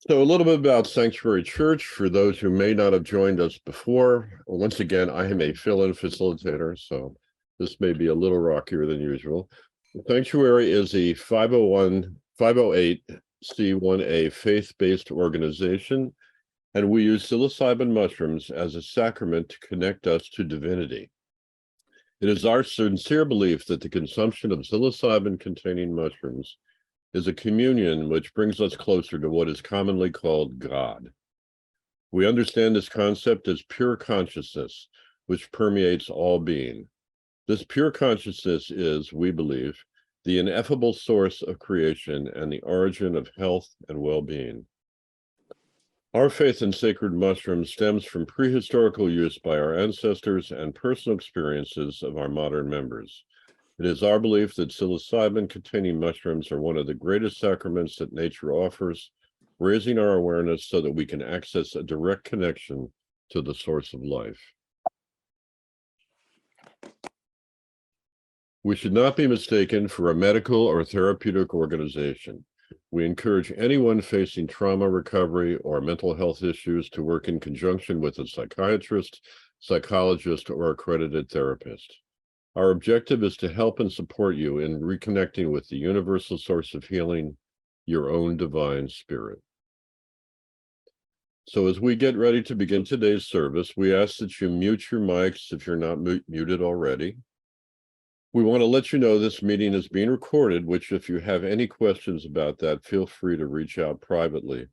So a little bit about Sanctuary Church for those who may not have joined us before. Once again, I am a fill-in facilitator, so this may be a little rockier than usual. Sanctuary is a 508c1a faith-based organization, and we use psilocybin mushrooms as a sacrament to connect us to divinity. It is our sincere belief that the consumption of psilocybin-containing mushrooms is a communion which brings us closer to what is commonly called God. We understand this concept as pure consciousness, which permeates all being. This pure consciousness is, we believe, the ineffable source of creation and the origin of health and well-being. Our faith in sacred mushrooms stems from prehistorical use by our ancestors and personal experiences of our modern members. It is our belief that psilocybin-containing mushrooms are one of the greatest sacraments that nature offers, raising our awareness so that we can access a direct connection to the source of life. We should not be mistaken for a medical or therapeutic organization. We encourage anyone facing trauma recovery or mental health issues to work in conjunction with a psychiatrist, psychologist, or accredited therapist. Our objective is to help and support you in reconnecting with the universal source of healing, your own divine spirit. So as we get ready to begin today's service, we ask that you mute your mics if you're not muted already. We want to let you know this meeting is being recorded, which if you have any questions about that, feel free to reach out privately.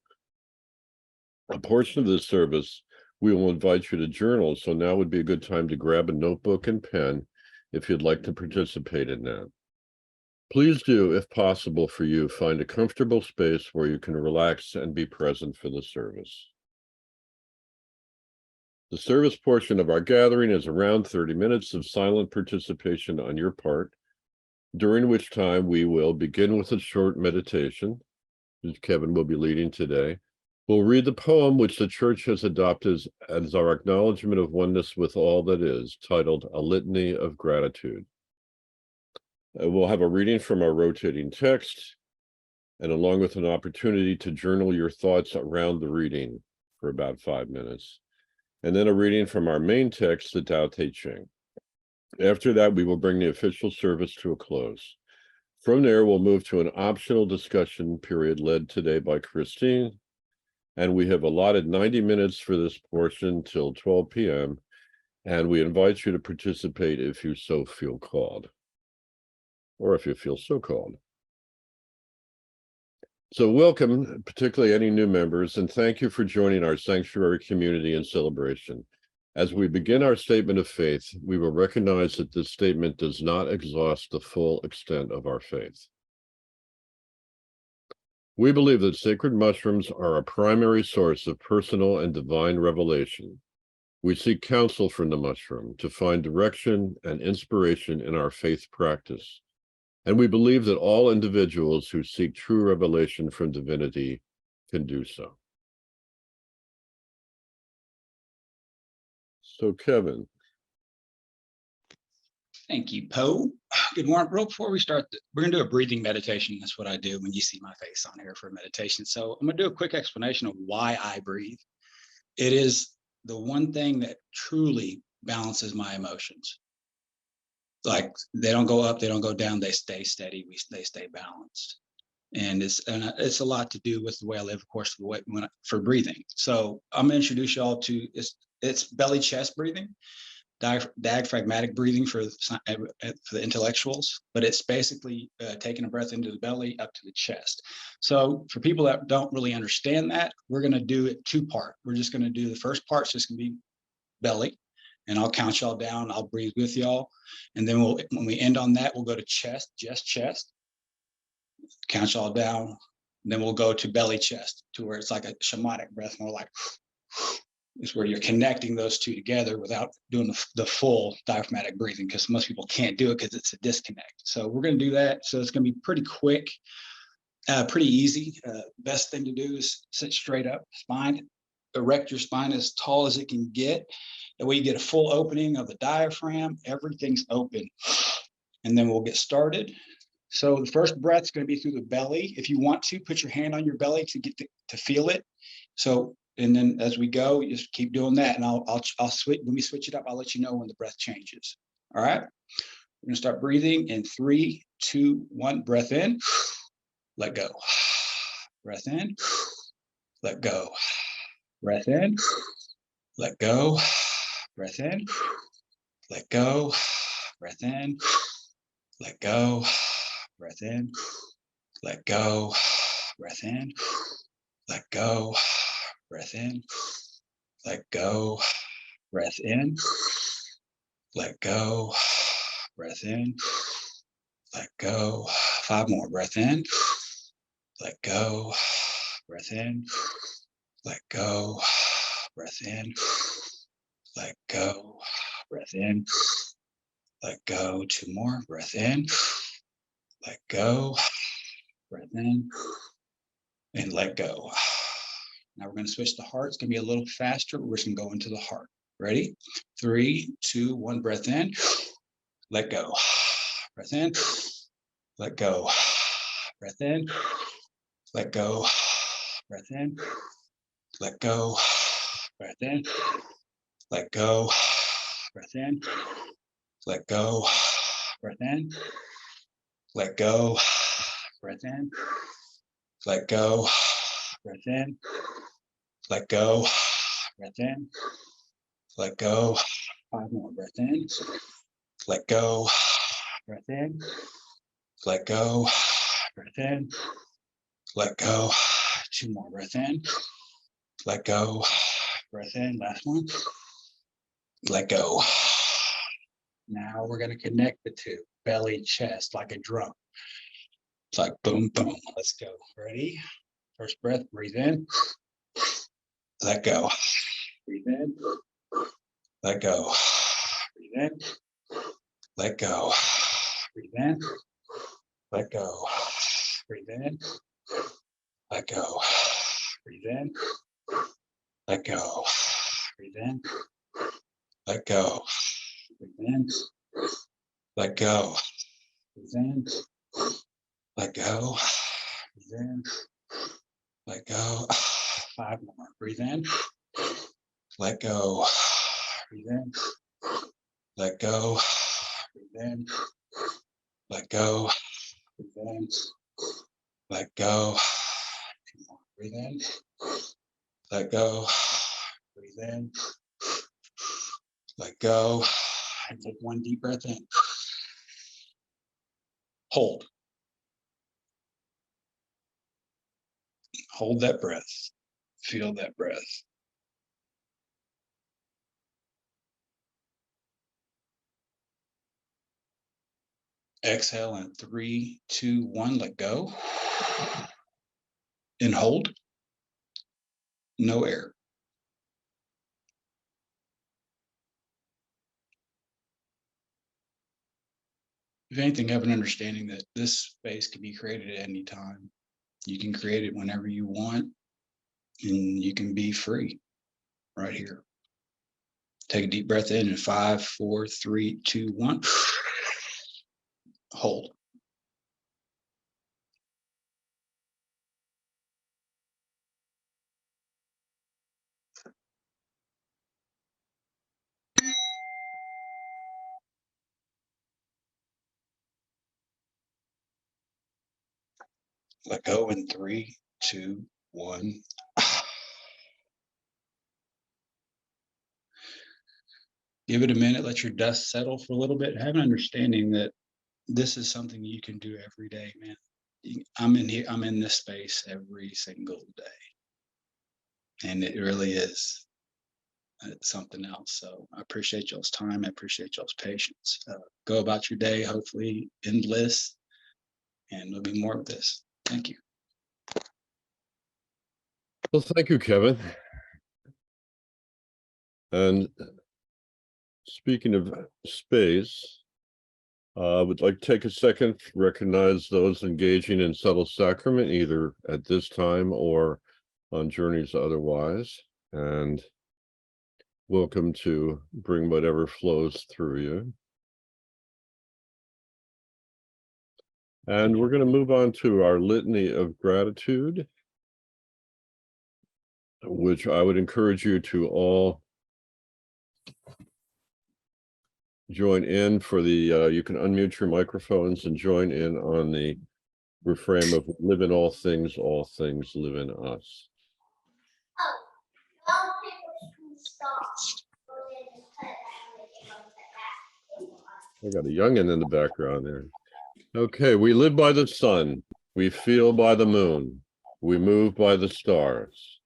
A portion of this service, we will invite you to journal, so now would be a good time to grab a notebook and pen if you'd like to participate in that. Please do, if possible for you, find a comfortable space where you can relax and be present for the service. The service portion of our gathering is around 30 minutes of silent participation on your part, during which time we will begin with a short meditation, which Kevin will be leading today. We'll read the poem which the Church has adopted as our acknowledgement of oneness with all that is, titled A Litany of Gratitude. We'll have a reading from our rotating text, and along with an opportunity to journal your thoughts around the reading for about 5 minutes. And then a reading from our main text, the Tao Te Ching. After that, we will bring the official service to a close. From there, we'll move to an optional discussion period led today by Christine, and we have allotted 90 minutes for this portion till 12 p.m., and we invite you to participate if you so feel called, or if you feel so called. So welcome, particularly any new members, and thank you for joining our Sanctuary community and celebration. As we begin our statement of faith, we will recognize that this statement does not exhaust the full extent of our faith. We believe that sacred mushrooms are a primary source of personal and divine revelation. We seek counsel from the mushroom to find direction and inspiration in our faith practice. And we believe that all individuals who seek true revelation from divinity can do so. So, Kevin. Thank you, Poe. Good morning. Real before we start, we're going to do a breathing meditation. That's what I do when you see my face on here for a meditation. So I'm going to do a quick explanation of why I breathe. It is the one thing that truly balances my emotions. Like they don't go up, they don't go down, they stay steady, they stay balanced. And it's a lot to do with the way I live, of course, the way for breathing. So I'm going to introduce y'all to it's belly chest breathing. Diaphragmatic breathing for the intellectuals, but it's basically taking a breath into the belly up to the chest. So for people that don't really understand that, we're going to do it two-part. We're just going to do the first part's just going to be belly, and I'll count y'all down. I'll breathe with y'all, and then when we end on that, we'll go to chest, just chest. Count y'all down, and then we'll go to belly chest, to where it's like a shamanic breath, more like. Is where you're connecting those two together without doing the full diaphragmatic breathing, because most people can't do it because it's a disconnect. So we're going to do that. So it's going to be pretty quick, pretty easy. Best thing to do is sit straight up, spine, erect your spine as tall as it can get. That way you get a full opening of the diaphragm. Everything's open. And then we'll get started. So the first breath is going to be through the belly. If you want to, put your hand on your belly to get to feel it. So, and then as we go, you just keep doing that, and I'll switch. When we switch it up, I'll let you know when the breath changes. All right. We're going to start breathing in 3, 2, 1. Breath in, let go. Breath in, let go. Breath in, let go. Breath in, let go. Breath in, let go. Breath in, let go. Breath in, let go. Breath in, let go. Breath in, let go. Breath in, let go. 5 more. Breath in, let go. Breath in, let go. Breath in, let go. Breath in, let go. 2 more. Breath in, let go. Breath in, and let go. Now we're going to switch to heart. It's going to be a little faster, but we're just going to go into the heart. Ready? 3, 2, 1. Breath in, let go. Breath in, let go. Breath in, let go. Breath in, let go. Breath in, let go. Breath in, let go. Breath in, let go. Breath in, let go. Breath in, let go. Breath in, let go. 5 more. Breath in, let go. Breath in, let go. Breath in, let go. 2 more. Breath in, let go. Breath in. Last one. Let go. Now we're going to connect the two, belly, chest, like a drum. It's like boom, boom. Let's go. Ready? First breath, breathe in. Let go. Breathe in. Let go. Breathe in. Let go. Breathe in. Let go. Breathe in. Let go. Breathe in. Let go. Breathe in. Let go. Breathe in. Let go. Breathe in. Let go. Breathe in. Let go. 5 more. Breathe in. Let go. Breathe in. Let go. Breathe in. Let go. Breathe in. Let go. 2 more. Breathe in. Let go. Breathe in. Let go. And take 1 deep breath in. Hold. Hold that breath. Feel that breath. Exhale in 3, 2, 1. Let go. And hold. No air. If anything, have an understanding that this space can be created at any time. You can create it whenever you want, and you can be free right here. Take a deep breath in 5, 4, 3, 2, 1. Hold. Let go in 3, 2, 1. Give it a minute, let your dust settle for a little bit. Have an understanding that this is something you can do every day, man. I'm in here, I'm in this space every single day. And it really is something else. So I appreciate y'all's time. I appreciate y'all's patience. Go about your day, hopefully in bliss, and there'll be more of this. Thank you. Well, thank you, Kevin. And speaking of space, I would like to take a second to recognize those engaging in subtle sacrament, either at this time or on journeys otherwise. And welcome to bring whatever flows through you. And we're going to move on to our litany of gratitude, which I would encourage you to all join in for the, you can unmute your microphones and join in on the refrain of live in all things live in us. I got a youngin' in the background there. Okay, we live by the sun, we feel by the moon, we move by the stars.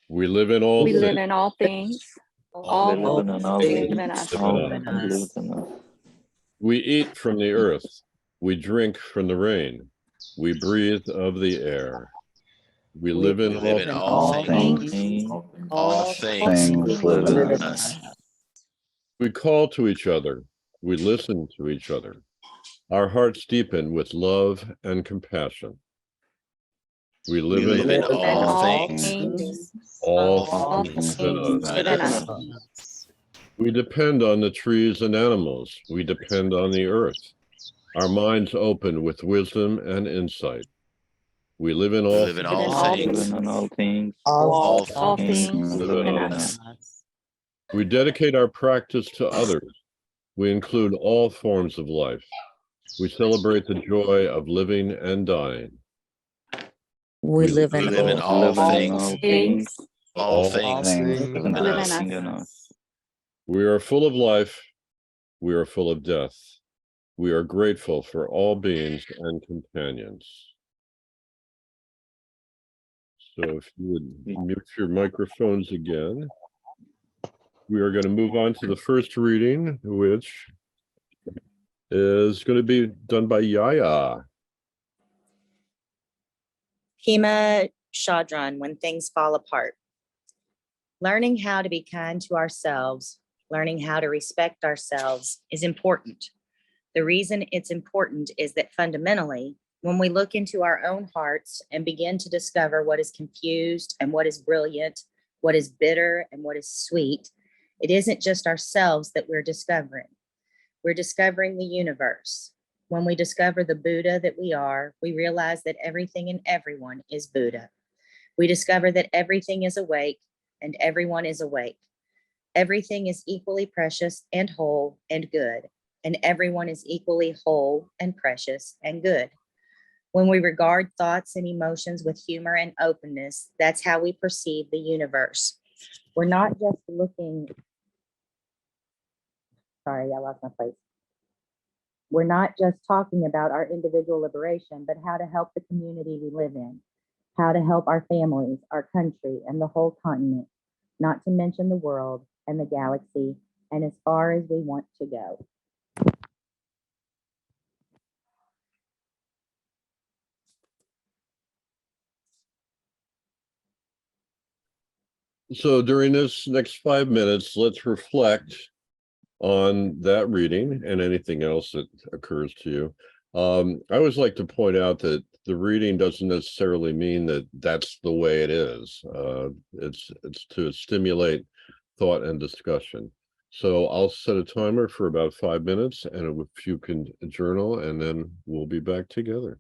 We live in all We live things. in all things. All things live in us. We eat from the earth, we drink from the rain, we breathe of the air. We live in all things. All things live in us. We call to each other, we listen to each other. Our hearts deepen with love and compassion. We live in all things. all things live in us. We depend on the trees and animals. We depend on the earth. Our minds open with wisdom and insight. We live in all things. All things live in us. We dedicate our practice to others. We include all forms of life. We celebrate the joy of living and dying. We live in all things. All things live in us. We are full of life. We are full of death. We are grateful for all beings and companions. So if you would mute your microphones again, we are going to move on to the first reading, which is going to be done by Yaya. Pema, Chodron, when things fall apart. Learning how to be kind to ourselves, learning how to respect ourselves is important. The reason it's important is that fundamentally, when we look into our own hearts and begin to discover what is confused and what is brilliant, what is bitter and what is sweet, it isn't just ourselves that we're discovering. We're discovering the universe. When we discover the Buddha that we are, we realize that everything and everyone is Buddha. We discover that everything is awake and everyone is awake. Everything is equally precious and whole and good, and everyone is equally whole and precious and good. When we regard thoughts and emotions with humor and openness, that's how we perceive the universe. We're not just looking, sorry, I lost my place. We're not just talking about our individual liberation, but how to help the community we live in, how to help our families, our country, and the whole continent, not to mention the world and the galaxy, and as far as we want to go. So during this next 5 minutes, let's reflect on that reading and anything else that occurs to you. I always like to point out that the reading doesn't necessarily mean that that's the way it is. It's to stimulate thought and discussion. So I'll set a timer for about 5 minutes, and if you can journal, and then we'll be back together.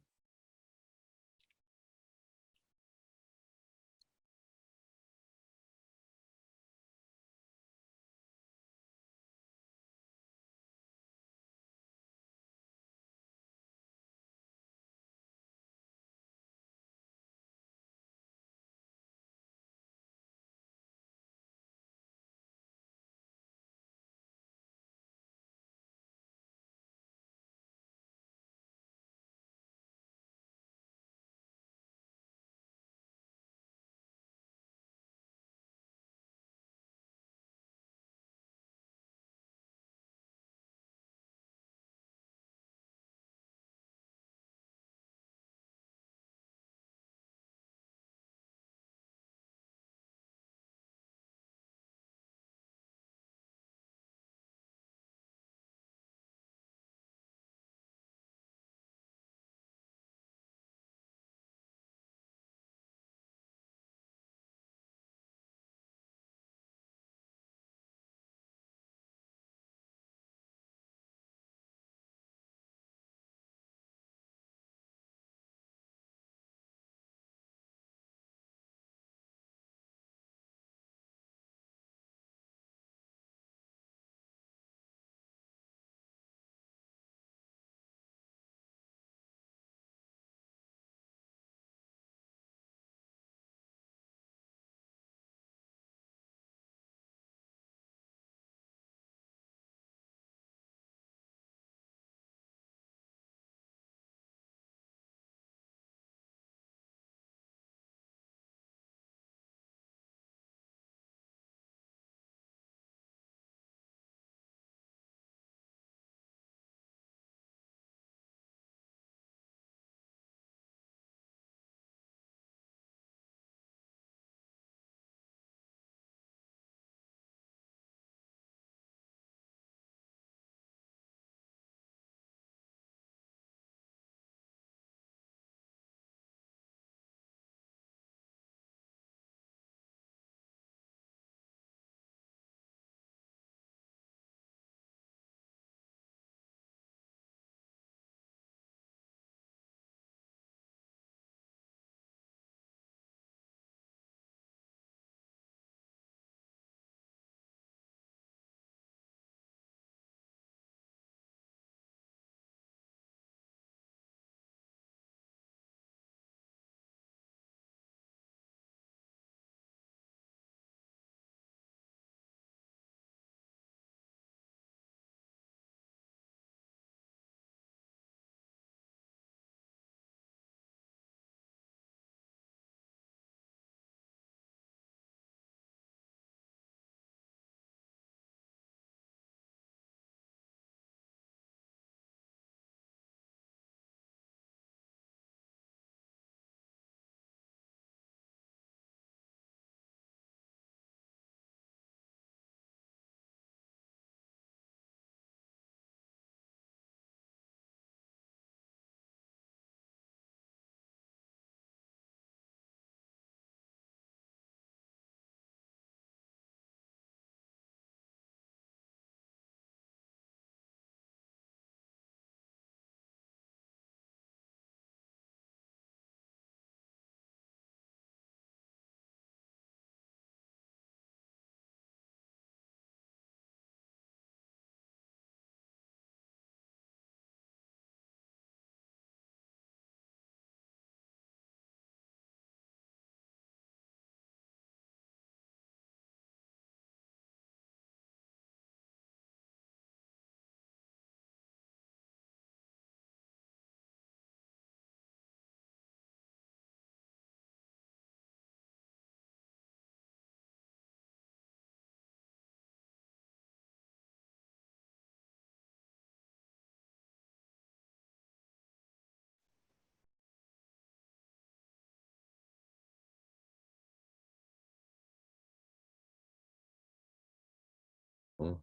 Well,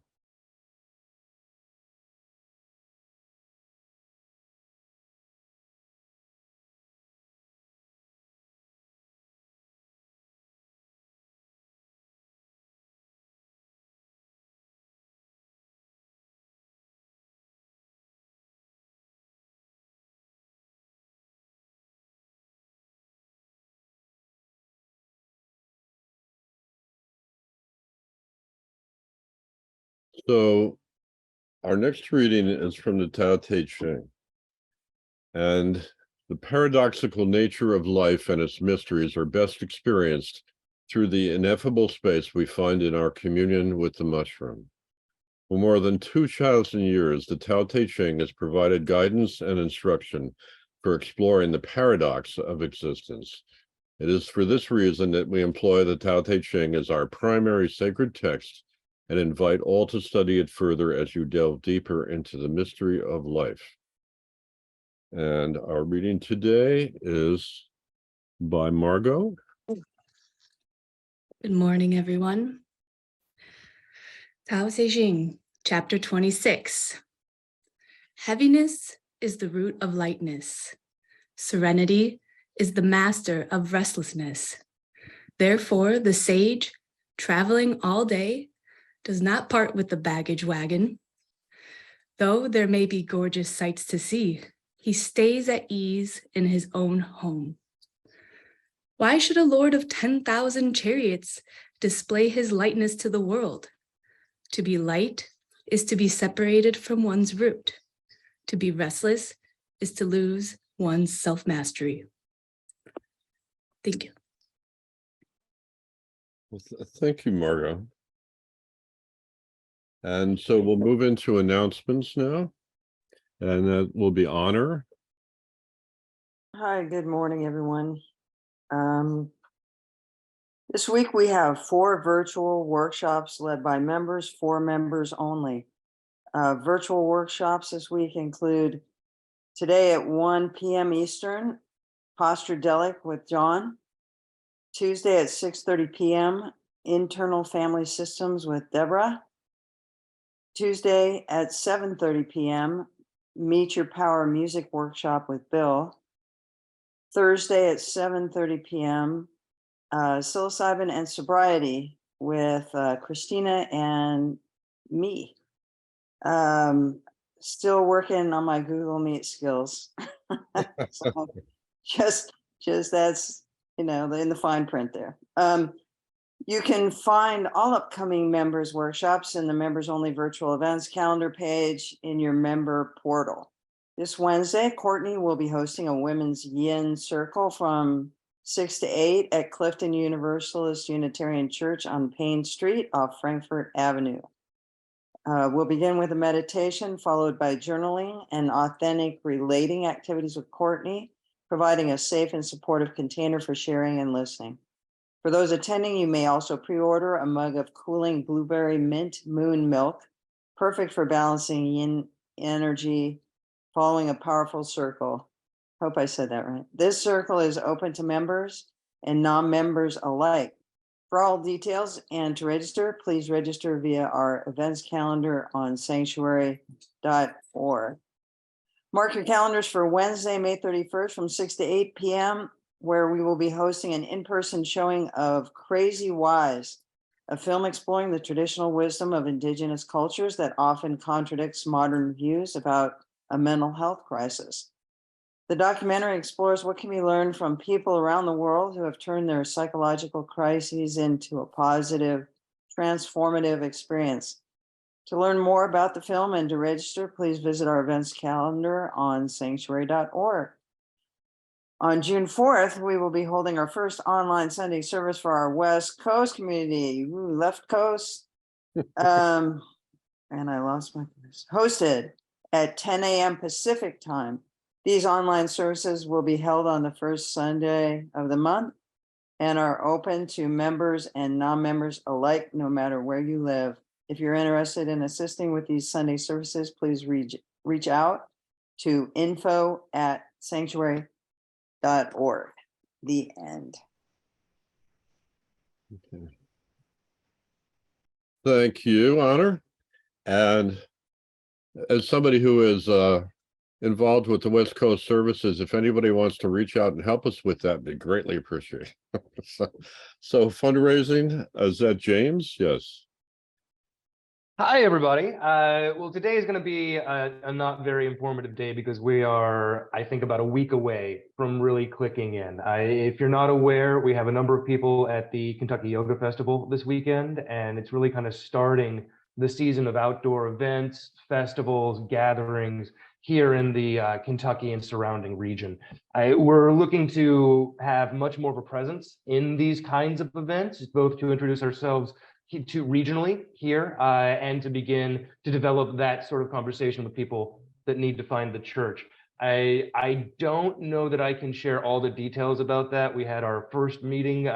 so our next reading is from the Tao Te Ching. And the paradoxical nature of life and its mysteries are best experienced through the ineffable space we find in our communion with the mushroom. For more than 2,000 years, the Tao Te Ching has provided guidance and instruction for exploring the paradox of existence. It is for this reason that we employ the Tao Te Ching as our primary sacred text and invite all to study it further as you delve deeper into the mystery of life. And our reading today is by Margot. Good morning, everyone. Tao Te Ching, chapter 26. Heaviness is the root of lightness. Serenity is the master of restlessness. Therefore, the sage, traveling all day, does not part with the baggage wagon. Though there may be gorgeous sights to see, he stays at ease in his own home. Why should a lord of 10,000 chariots display his lightness to the world? To be light is to be separated from one's root. To be restless is to lose one's self-mastery. Thank you. Well, thank you, Margot. And so we'll move into announcements now, and that will be Honor. Hi, good morning, everyone. This week we have 4 virtual workshops led by members, 4 members only. Virtual workshops this week include today at 1 p.m. Eastern, Postradelic with John. Tuesday at 6:30 p.m., Internal Family Systems with Deborah. Tuesday at 7:30 p.m., Meet Your Power Music Workshop with Bill. Thursday at 7:30 p.m., Psilocybin and Sobriety with Christina and me. Still working on my Google Meet skills. So just that's, in the fine print there. You can find all upcoming members workshops in the members only virtual events calendar page in your member portal. This Wednesday, Courtney will be hosting a women's yin circle from 6 to 8 at Clifton Universalist Unitarian Church on Payne Street off Frankfurt Avenue. We'll begin with a meditation followed by journaling and authentic relating activities with Courtney, providing a safe and supportive container for sharing and listening. For those attending, you may also pre-order a mug of cooling blueberry mint moon milk, perfect for balancing yin energy, following a powerful circle. Hope I said that right. This circle is open to members and non-members alike. For all details and to register, please register via our events calendar on Psanctuary.org. Mark your calendars for Wednesday, May 31st from 6 to 8 p.m., where we will be hosting an in-person showing of Crazy Wise, a film exploring the traditional wisdom of indigenous cultures that often contradicts modern views about a mental health crisis. The documentary explores what can be learned from people around the world who have turned their psychological crises into a positive, transformative experience. To learn more about the film and to register, please visit our events calendar on Psanctuary.org. On June 4th, we will be holding our first online Sunday service for our West Coast community. Ooh, left coast. And I lost my place. Hosted at 10 a.m. Pacific time. These online services will be held on the first Sunday of the month and are open to members and non-members alike, no matter where you live. If you're interested in assisting with these Sunday services, please reach out to info@sanctuary.org. The end. Okay. Thank you, Honor. And as somebody who is involved with the West Coast services, if anybody wants to reach out and help us with that, it'd be greatly appreciated. So fundraising, is that James? Yes. Hi, everybody. Well, today is going to be a not very informative day because we are, I think, about a week away from really clicking in. If you're not aware, we have a number of people at the Kentucky Yoga Festival this weekend, and it's really kind of starting the season of outdoor events, festivals, gatherings here in the Kentucky and surrounding region. We're looking to have much more of a presence in these kinds of events, both to introduce ourselves to regionally here and to begin to develop that sort of conversation with people that need to find the church. I don't know that I can share all the details about that. We had our first meeting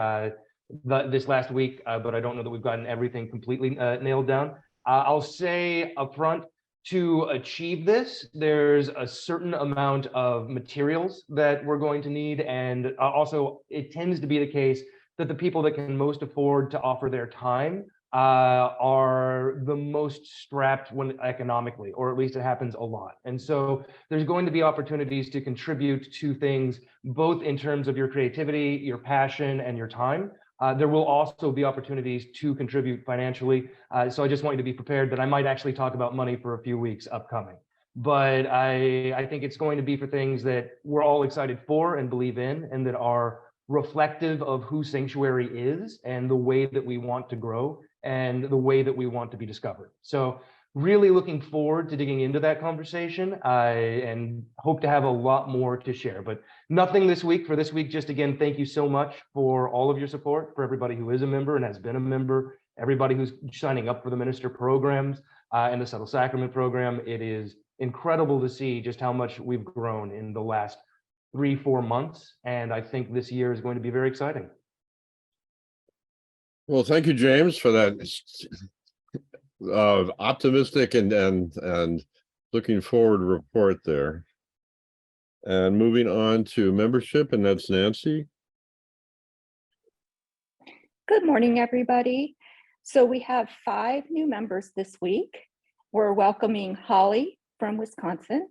this last week, but I don't know that we've gotten everything completely nailed down. I'll say upfront, to achieve this, there's a certain amount of materials that we're going to need, and also it tends to be the case that the people that can most afford to offer their time are the most strapped when economically, or at least it happens a lot. And so there's going to be opportunities to contribute to things, both in terms of your creativity, your passion, and your time. There will also be opportunities to contribute financially. So I just want you to be prepared that I might actually talk about money for a few weeks upcoming. But I think it's going to be for things that we're all excited for and believe in, and that are reflective of who Psanctuary is and the way that we want to grow and the way that we want to be discovered. So really looking forward to digging into that conversation and hope to have a lot more to share, but nothing this week. For this week, just again, thank you so much for all of your support, for everybody who is a member and has been a member, everybody who's signing up for the minister programs and the subtle sacrament program. It is incredible to see just how much we've grown in the last 3-4 months, and I think this year is going to be very exciting. Well, thank you, James, for that optimistic and looking forward report there. And moving on to membership, and that's Nancy. Good morning, everybody. So we have 5 new members this week. We're welcoming Holly from Wisconsin,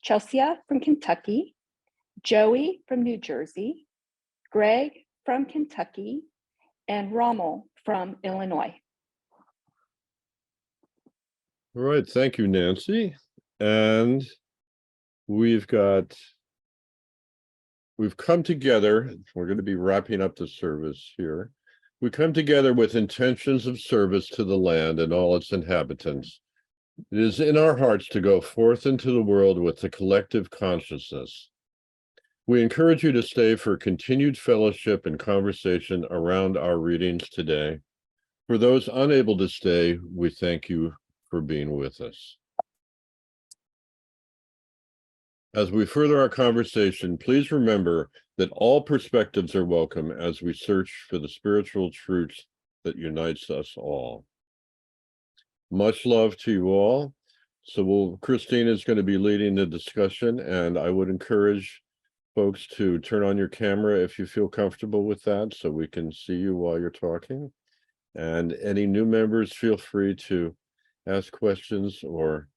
Chelsea from Kentucky, Joey from New Jersey, Greg from Kentucky, and Rommel from Illinois. All right, thank you, Nancy. And we've come together. We're going to be wrapping up the service here. We come together with intentions of service to the land and all its inhabitants. It is in our hearts to go forth into the world with the collective consciousness. We encourage you to stay for continued fellowship and conversation around our readings today. For those unable to stay, we thank you for being with us. As we further our conversation, please remember that all perspectives are welcome as we search for the spiritual truth that unites us all. Much love to you all. So Christine is going to be leading the discussion, and I would encourage folks to turn on your camera if you feel comfortable with that, so we can see you while you're talking. And any new members, feel free to ask questions or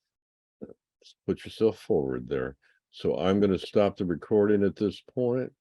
put yourself forward there. So I'm going to stop the recording at this point.